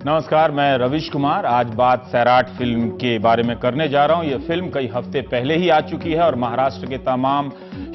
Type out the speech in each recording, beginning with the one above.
नमस्कार, मैं रविश कुमार। आज बात सैराट फिल्म के बारे में करने जा रहा हूं। यह फिल्म कई हफ्ते पहले ही आ चुकी है और महाराष्ट्र के तमाम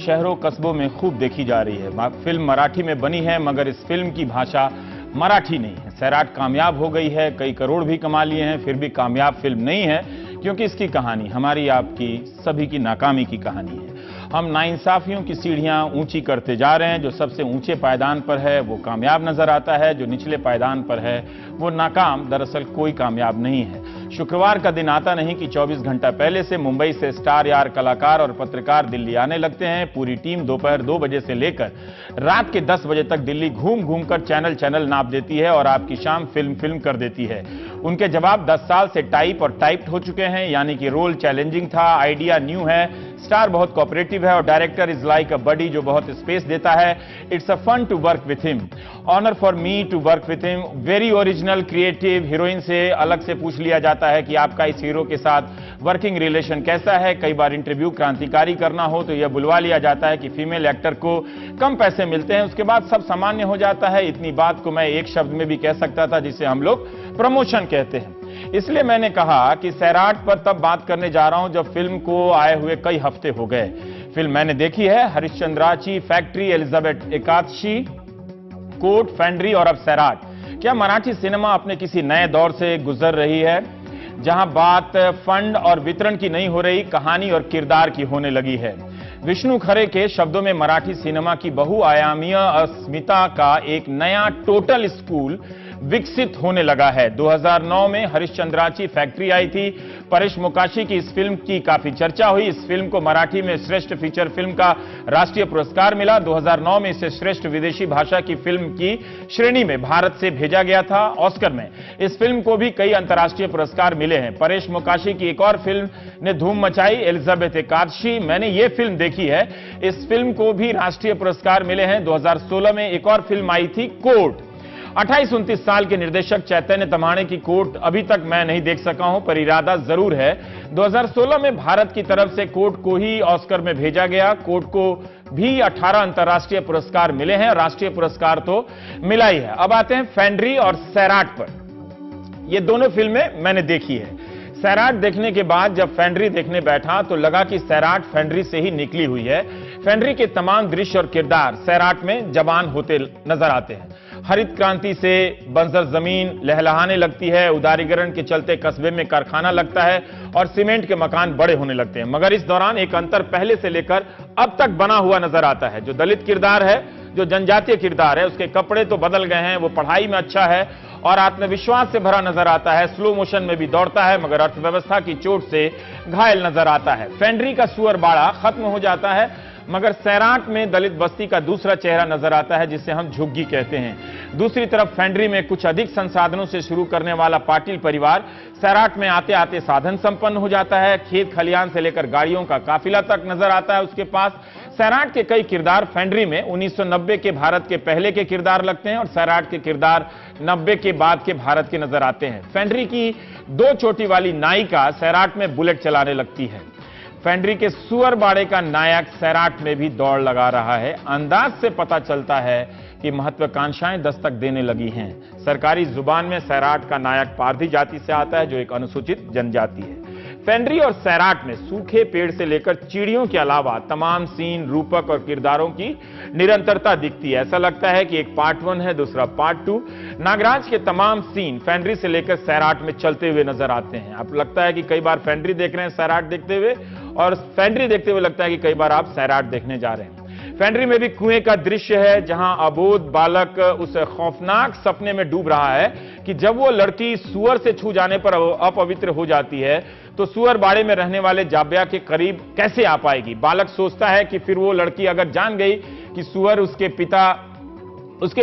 शहरों कस्बों में खूब देखी जा रही है। फिल्म मराठी में बनी है, मगर इस फिल्म की भाषा मराठी नहीं है। सैराट कामयाब हो गई है, कई करोड़ भी कमा लिए हैं, फिर भी कामयाब फिल्म नहीं है, क्योंकि इसकी कहानी हमारी आपकी सभी की नाकामी की कहानी है। हम नाइंसाफियों की सीढ़ियां ऊंची करते जा रहे हैं। जो सबसे ऊंचे पायदान पर है वो कामयाब नजर आता है, जो निचले पायदान पर है वो नाकाम। दरअसल कोई कामयाब नहीं है। शुक्रवार का दिन आता नहीं कि 24 घंटा पहले से मुंबई से स्टार यार कलाकार और पत्रकार दिल्ली आने लगते हैं। पूरी टीम दोपहर 2 बजे से लेकर रात के 10 बजे तक दिल्ली घूम घूम कर चैनल नाप देती है और आपकी शाम फिल्म कर देती है। उनके जवाब 10 साल से टाइप और टाइप्ड हो चुके हैं, यानी कि रोल चैलेंजिंग था, आइडिया न्यू है, स्टार बहुत कोऑपरेटिव है और director is like a buddy जो बहुत स्पेस देता है। It's a fun to work with him, honour for me to work with him. Very original, creative. Heroine से अलग से पूछ लिया जाता है कि आपका इस हीरो के साथ वर्किंग रिलेशन कैसा है। कई बार इंटरव्यू क्रांतिकारी करना हो तो यह बुलवा लिया जाता है कि फीमेल एक्टर को कम पैसे मिलते हैं। उसके बाद सब सामान्य हो जाता है। इतनी बात को मैं एक शब्द में भी कह सकता था, जिसे हम लोग प्रमोशन कहते हैं। इसलिए मैंने कहा कि सैराट पर तब बात करने जा रहा हूं जब फिल्म को आए हुए कई हफ्ते हो गए। फिल्म मैंने देखी है, हरिश्चंद्राची, factory, Elizabeth Ekadashi, court, Fandry और अब सैराट। क्या मराठी सिनेमा अपने किसी नए दौर से गुजर रही है, जहां बात फंड और वितरण की नहीं हो रही, कहानी और किरदार की होने लगी है। विष्णु खरे के शब्दों में मराठी सिनेमा की बहुआयामीय अस्मिता का एक नया टोटल स्कूल विकसित होने लगा है। 2009 में हरिश्चंद्राची फैक्ट्री आई थी। परेश मोकाशी की इस फिल्म की काफी चर्चा हुई। इस फिल्म को मराठी में श्रेष्ठ फीचर फिल्म का राष्ट्रीय पुरस्कार मिला। 2009 में इसे श्रेष्ठ विदेशी भाषा की फिल्म की श्रेणी में भारत से भेजा गया था ऑस्कर में। इस फिल्म को भी कई अंतर्राष्ट्रीय पुरस्कार मिले हैं। परेश मोकाशी की एक और फिल्म ने धूम मचाई, एलिजाबेथ एकादशी। मैंने ये फिल्म देखी है। इस फिल्म को भी राष्ट्रीय पुरस्कार मिले हैं। 2016 में एक और फिल्म आई थी, कोर्ट। 28-29 साल के निर्देशक चैतन्य तम्हाणे की कोर्ट अभी तक मैं नहीं देख सका हूं, पर इरादा जरूर है। 2016 में भारत की तरफ से कोर्ट को ही ऑस्कर में भेजा गया। कोर्ट को भी 18 अंतर्राष्ट्रीय पुरस्कार मिले हैं, राष्ट्रीय पुरस्कार तो मिला ही है। अब आते हैं फैंड्री और सैराट पर। ये दोनों फिल्में मैंने देखी है। सैराट देखने के बाद जब फैंड्री देखने बैठा तो लगा कि सैराट फैंड्री से ही निकली हुई है। फैंड्री के तमाम दृश्य और किरदार सैराट में जबान होते नजर आते हैं। हरित क्रांति से बंजर जमीन लहलहाने लगती है, उदारीकरण के चलते कस्बे में कारखाना लगता है और सीमेंट के मकान बड़े होने लगते हैं। मगर इस दौरान एक अंतर पहले से लेकर अब तक बना हुआ नजर आता है। जो दलित किरदार है, जो जनजातीय किरदार है, उसके कपड़े तो बदल गए हैं, वो पढ़ाई में अच्छा है और आत्मविश्वास से भरा नजर आता है। स्लो मोशन में भी दौड़ता है, मगर अर्थव्यवस्था की चोट से घायल नजर आता है। फैंड्री का सुअर बाड़ा खत्म हो जाता है, मगर सैराट में दलित बस्ती का दूसरा चेहरा नजर आता है, जिसे हम झुग्गी कहते हैं। दूसरी तरफ फैंड्री में कुछ अधिक संसाधनों से शुरू करने वाला पाटिल परिवार सैराट में आते आते साधन संपन्न हो जाता है। खेत खलियान से लेकर गाड़ियों का काफिला तक नजर आता है उसके पास। सैराट के कई किरदार फैंड्री में 1990 के भारत के पहले के किरदार लगते हैं और सैराट के किरदार 90 के बाद के भारत के नजर आते हैं। फैंड्री की 2 चोटी वाली नायिका सैराट में बुलेट चलाने लगती है। फैंड्री के सुअर बाड़े का नायक सैराट में भी दौड़ लगा रहा है। अंदाज से पता चलता है कि महत्वाकांक्षाएं दस्तक देने लगी हैं। सरकारी जुबान में सैराट का नायक पारधी जाति से आता है, जो एक अनुसूचित जनजाति है। फैंड्री और सैराट में सूखे पेड़ से लेकर चिड़ियों के अलावा तमाम सीन, रूपक और किरदारों की निरंतरता दिखती है। ऐसा लगता है कि एक पार्ट 1 है, दूसरा पार्ट 2। नागराज के तमाम सीन फैंड्री से लेकर सैराट में चलते हुए नजर आते हैं। आप लगता है कि कई बार फैंड्री देख रहे हैं सैराट देखते हुए, और फैंड्री देखते हुए लगता है कि कई बार आप सैराट देखने जा रहे हैं। फैंड्री में भी कुएं का दृश्य है, जहां अबोध बालक उस खौफनाक सपने में डूब रहा है कि जब वो लड़की सुअर से छू जाने पर अपवित्र हो जाती है तो सुअर बाड़े में रहने वाले जाबिया के करीब कैसे आ पाएगी। बालक सोचता है कि फिर वो लड़की अगर जान गई कि सुअर उसके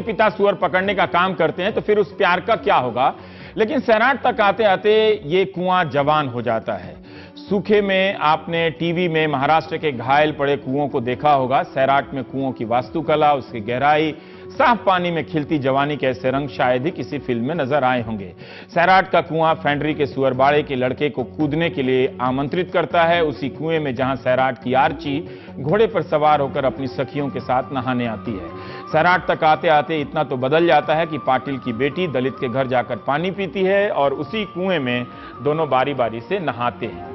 पिता सुअर पकड़ने का काम करते हैं तो फिर उस प्यार का क्या होगा। लेकिन सैराट तक आते आते ये कुआं जवान हो जाता है। सूखे में आपने टीवी में महाराष्ट्र के घायल पड़े कुओं को देखा होगा। सैराट में कुओं की वास्तुकला, उसकी गहराई, साफ पानी में खिलती जवानी के ऐसे रंग शायद ही किसी फिल्म में नजर आए होंगे। सैराट का कुआं फैंड्री के सुअरबाड़े के लड़के को कूदने के लिए आमंत्रित करता है, उसी कुएं में जहां सैराट की आर्ची घोड़े पर सवार होकर अपनी सखियों के साथ नहाने आती है। सैराट तक आते आते इतना तो बदल जाता है कि पाटिल की बेटी दलित के घर जाकर पानी पीती है और उसी कुएं में दोनों बारी बारी से नहाते हैं।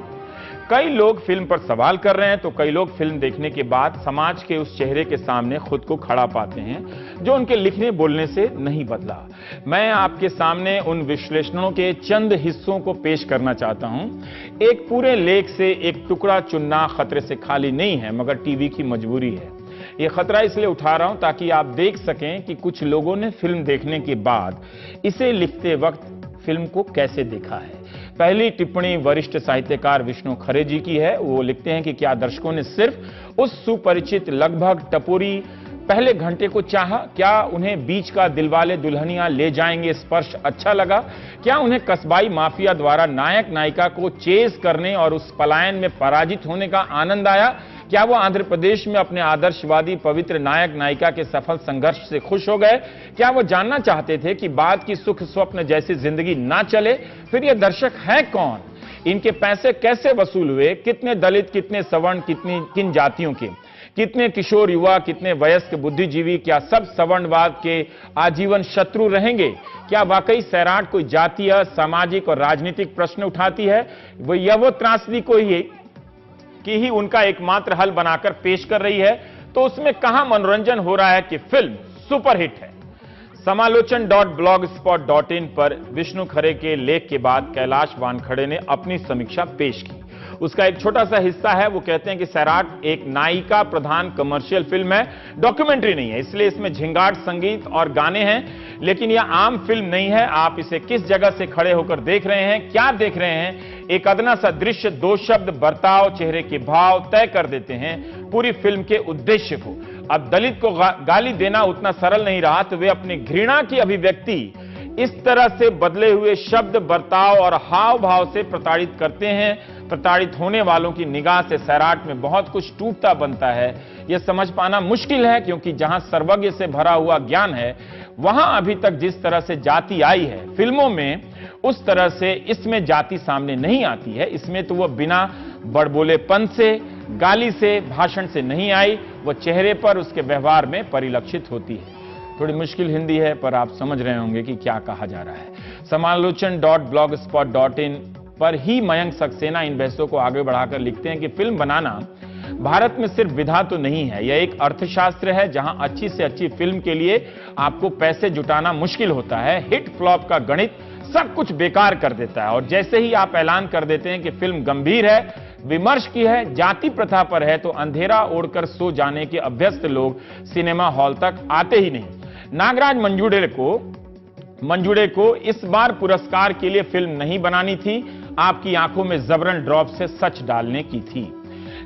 कई लोग फिल्म पर सवाल कर रहे हैं तो कई लोग फिल्म देखने के बाद समाज के उस चेहरे के सामने खुद को खड़ा पाते हैं जो उनके लिखने बोलने से नहीं बदला। मैं आपके सामने उन विश्लेषणों के चंद हिस्सों को पेश करना चाहता हूं। एक पूरे लेख से एक टुकड़ा चुनना खतरे से खाली नहीं है, मगर टीवी की मजबूरी है। ये खतरा इसलिए उठा रहा हूं ताकि आप देख सकें कि कुछ लोगों ने फिल्म देखने के बाद इसे लिखते वक्त फिल्म को कैसे देखा है। पहली टिप्पणी वरिष्ठ साहित्यकार विष्णु खरे जी की है। वो लिखते हैं कि क्या दर्शकों ने सिर्फ उस सुपरिचित लगभग टपोरी पहले घंटे को चाहा? क्या उन्हें बीच का दिलवाले दुल्हनिया ले जाएंगे स्पर्श अच्छा लगा? क्या उन्हें कस्बाई माफिया द्वारा नायक नायिका को चेस करने और उस पलायन में पराजित होने का आनंद आया? क्या वो आंध्र प्रदेश में अपने आदर्शवादी पवित्र नायक नायिका के सफल संघर्ष से खुश हो गए? क्या वो जानना चाहते थे कि बाद की सुख स्वप्न जैसी जिंदगी ना चले? फिर ये दर्शक है कौन? इनके पैसे कैसे वसूल हुए? कितने दलित, कितने सवर्ण, किन जातियों के, कितने किशोर युवा, कितने वयस्क बुद्धिजीवी? क्या सब सवर्णवाद के आजीवन शत्रु रहेंगे? क्या वाकई सैराट कोई जातीय, सामाजिक और राजनीतिक प्रश्न उठाती है? वो त्रासदी को ही उनका एकमात्र हल बनाकर पेश कर रही है? तो उसमें कहां मनोरंजन हो रहा है कि फिल्म सुपरहिट है। समालोचन.blogspot.in पर विष्णु खरे के लेख के बाद कैलाश वानखड़े ने अपनी समीक्षा पेश की। उसका एक छोटा सा हिस्सा है। वो कहते हैं कि सैराट एक नायिका प्रधान कमर्शियल फिल्म है, डॉक्यूमेंट्री नहीं है, इसलिए इसमें झिंगाट संगीत और गाने हैं। लेकिन यह आम फिल्म नहीं है। आप इसे किस जगह से खड़े होकर देख रहे हैं, क्या देख रहे हैं? एक अदना सा दृश्य, दो शब्द, बर्ताव, चेहरे के भाव तय कर देते हैं पूरी फिल्म के उद्देश्य को। अब दलित को गाली देना उतना सरल नहीं रहा, तो वे अपनी घृणा की अभिव्यक्ति इस तरह से बदले हुए शब्द, बर्ताव और हाव भाव से प्रताड़ित करते हैं। प्रताड़ित होने वालों की निगाह से सैराट में बहुत कुछ टूटता बनता है। यह समझ पाना मुश्किल है, क्योंकि जहां सर्वज्ञ से भरा हुआ ज्ञान है, वहां अभी तक जिस तरह से जाति आई है फिल्मों में, उस तरह से इसमें जाति सामने नहीं आती है। इसमें तो वह बिना बड़बोलेपन से, गाली से, भाषण से नहीं आई, वह चेहरे पर, उसके व्यवहार में परिलक्षित होती है। थोड़ी मुश्किल हिंदी है, पर आप समझ रहे होंगे कि क्या कहा जा रहा है। समालोचन.blogspot.in पर ही मयंक सक्सेना इन बहसों को आगे बढ़ाकर लिखते हैं कि फिल्म बनाना भारत में सिर्फ विधा तो नहीं है, यह एक अर्थशास्त्र है जहां अच्छी से अच्छी फिल्म के लिए आपको पैसे जुटाना मुश्किल होता है। हिट फ्लॉप का गणित सब कुछ बेकार कर देता है, और जैसे ही आप ऐलान कर देते हैं कि फिल्म गंभीर है, विमर्श की है, जाति प्रथा पर है, तो अंधेरा ओढ़कर सो जाने के अभ्यस्त लोग सिनेमा हॉल तक आते ही नहीं। नागराज मंजुड़े को इस बार पुरस्कार के लिए फिल्म नहीं बनानी थी, आपकी आंखों में जबरन ड्रॉप से सच डालने की थी।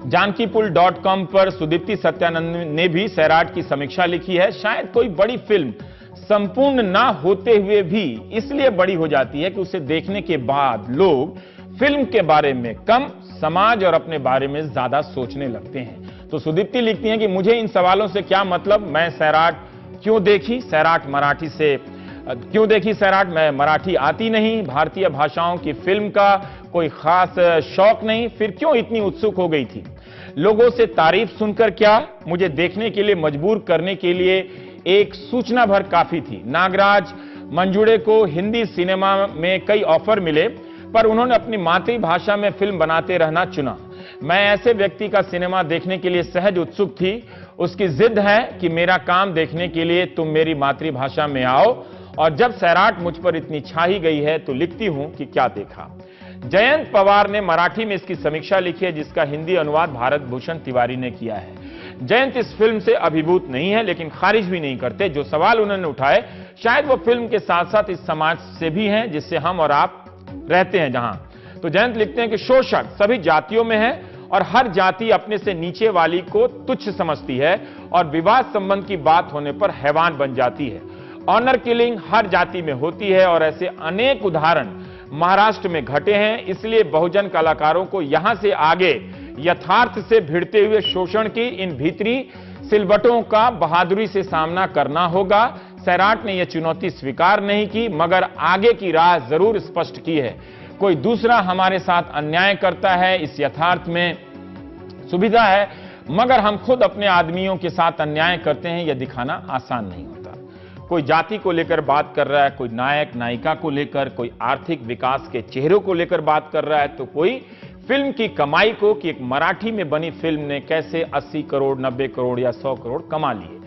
जानकीपुल.com पर सुदीप्ति सत्यानंद ने भी सैराट की समीक्षा लिखी है। शायद कोई बड़ी फिल्म संपूर्ण ना होते हुए भी इसलिए बड़ी हो जाती है कि उसे देखने के बाद लोग फिल्म के बारे में कम, समाज और अपने बारे में ज्यादा सोचने लगते हैं। तो सुदीप्ति लिखती हैं कि मुझे इन सवालों से क्या मतलब, मैं सैराट क्यों देखी, सैराट मराठी से क्यों देखी, सैराट में मराठी आती नहीं, भारतीय भाषाओं की फिल्म का कोई खास शौक नहीं, फिर क्यों इतनी उत्सुक हो गई थी? लोगों से तारीफ सुनकर क्या मुझे देखने के लिए मजबूर करने के लिए एक सूचना भर काफी थी। नागराज मंजुड़े को हिंदी सिनेमा में कई ऑफर मिले, पर उन्होंने अपनी मातृभाषा में फिल्म बनाते रहना चुना। मैं ऐसे व्यक्ति का सिनेमा देखने के लिए सहज उत्सुक थी। उसकी जिद है कि मेरा काम देखने के लिए तुम मेरी मातृभाषा में आओ, और जब सैराट मुझ पर इतनी छाई गई है तो लिखती हूं कि क्या देखा। जयंत पवार ने मराठी में इसकी समीक्षा लिखी है, जिसका हिंदी अनुवाद भारत भूषण तिवारी ने किया है। जयंत इस फिल्म से अभिभूत नहीं है, लेकिन खारिज भी नहीं करते। जो सवाल उन्होंने उठाए शायद वो फिल्म के साथ साथ इस समाज से भी हैं जिससे हम और आप रहते हैं जहां। तो जयंत लिखते हैं कि शोषण सभी जातियों में है, और हर जाति अपने से नीचे वाली को तुच्छ समझती है, और विवाद संबंध की बात होने पर हैवान बन जाती है। ऑनर किलिंग हर जाति में होती है, और ऐसे अनेक उदाहरण महाराष्ट्र में घटे हैं। इसलिए बहुजन कलाकारों को यहां से आगे यथार्थ से भिड़ते हुए शोषण की इन भीतरी सिलवटों का बहादुरी से सामना करना होगा। सैराट ने यह चुनौती स्वीकार नहीं की, मगर आगे की राह जरूर स्पष्ट की है। कोई दूसरा हमारे साथ अन्याय करता है, इस यथार्थ में सुविधा है मगर हम खुद अपने आदमियों के साथ अन्याय करते हैं, यह दिखाना आसान नहीं होता। कोई जाति को लेकर बात कर रहा है, कोई नायक नायिका को लेकर, कोई आर्थिक विकास के चेहरों को लेकर बात कर रहा है, तो कोई फिल्म की कमाई को कि एक मराठी में बनी फिल्म ने कैसे 80 करोड़, 90 करोड़ या 100 करोड़ कमा लिए।